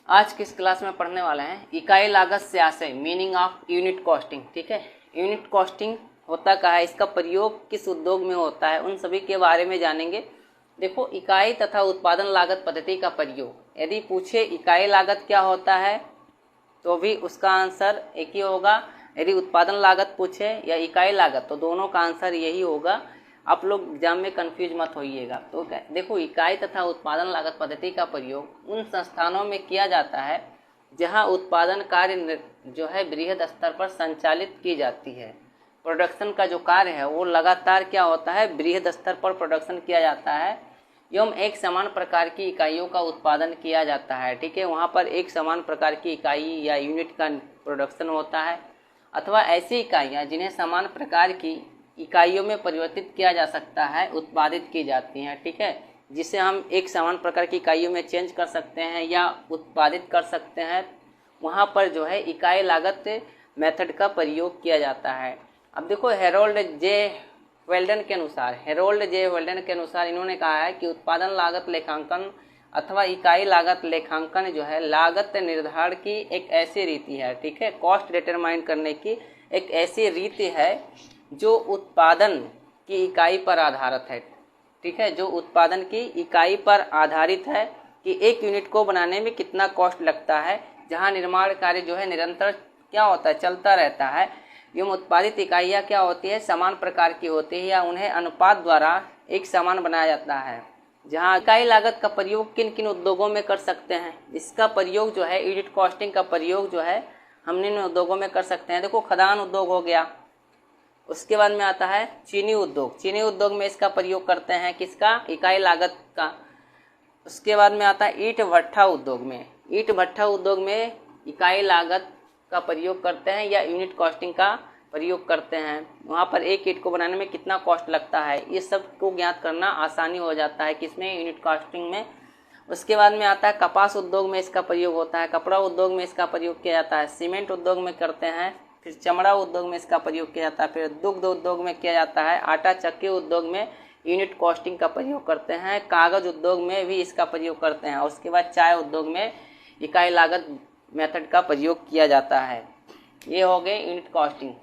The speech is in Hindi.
आज की इस क्लास में पढ़ने वाले हैं इकाई लागत से आशय, मीनिंग ऑफ यूनिट कॉस्टिंग। ठीक है, यूनिट कॉस्टिंग होता क्या है, इसका प्रयोग किस उद्योग में होता है, उन सभी के बारे में जानेंगे। देखो, इकाई तथा उत्पादन लागत पद्धति का प्रयोग, यदि पूछे इकाई लागत क्या होता है तो भी उसका आंसर एक ही होगा। यदि उत्पादन लागत पूछे या इकाई लागत तो दोनों का आंसर यही होगा। आप लोग एग्जाम में कंफ्यूज मत होइएगा। तो देखो, इकाई तथा उत्पादन लागत पद्धति का प्रयोग उन संस्थानों में किया जाता है जहां उत्पादन कार्य जो है बृहद स्तर पर संचालित की जाती है। प्रोडक्शन का जो कार्य है वो लगातार क्या होता है, बृहद स्तर पर प्रोडक्शन किया जाता है एवं एक समान प्रकार की इकाइयों का उत्पादन किया जाता है। ठीक है, वहाँ पर एक समान प्रकार की इकाई या यूनिट का प्रोडक्शन होता है, अथवा ऐसी इकाइयाँ जिन्हें समान प्रकार की इकाइयों में परिवर्तित किया जा सकता है उत्पादित की जाती हैं। ठीक है, जिसे हम एक समान प्रकार की इकाइयों में चेंज कर सकते हैं या उत्पादित कर सकते हैं, वहाँ पर जो है इकाई लागत मेथड का प्रयोग किया जाता है। अब देखो, हेरोल्ड जे वेल्डन के अनुसार इन्होंने कहा है कि उत्पादन लागत लेखांकन अथवा इकाई लागत लेखांकन जो है लागत निर्धारण की एक ऐसी रीति है। ठीक है, कॉस्ट डिटरमाइन करने की एक ऐसी रीति है जो उत्पादन की इकाई पर आधारित है। ठीक है, जो उत्पादन की इकाई पर आधारित है कि एक यूनिट को बनाने में कितना कॉस्ट लगता है, जहां निर्माण कार्य जो है निरंतर क्या होता है, चलता रहता है। एवं उत्पादित इकाइयाँ क्या होती है, समान प्रकार की होती है या उन्हें अनुपात द्वारा एक समान बनाया जाता है। जहाँ इकाई लागत का प्रयोग किन किन उद्योगों में कर सकते हैं, इसका प्रयोग जो है यूनिट कॉस्टिंग का प्रयोग जो है हम निम्न उद्योगों में कर सकते हैं। देखो, खदान उद्योग हो गया, उसके बाद में आता है चीनी उद्योग में इसका प्रयोग करते हैं, किसका, इकाई लागत का। उसके बाद में आता है ईंट भट्ठा उद्योग में इकाई लागत का प्रयोग करते हैं या यूनिट कॉस्टिंग का प्रयोग करते हैं। वहाँ पर एक ईंट को बनाने में कितना कॉस्ट लगता है, ये सब को ज्ञात करना आसानी हो जाता है किसमें, यूनिट कॉस्टिंग में। उसके बाद में आता है कपास उद्योग में इसका प्रयोग होता है, कपड़ा उद्योग में इसका प्रयोग किया जाता है, सीमेंट उद्योग में करते हैं, फिर चमड़ा उद्योग में इसका प्रयोग किया जाता है, फिर दुग्ध उद्योग में किया जाता है, आटा चक्की उद्योग में यूनिट कॉस्टिंग का प्रयोग करते हैं, कागज उद्योग में भी इसका प्रयोग करते हैं, और उसके बाद चाय उद्योग में इकाई लागत मेथड का प्रयोग किया जाता है। ये हो गए यूनिट कॉस्टिंग।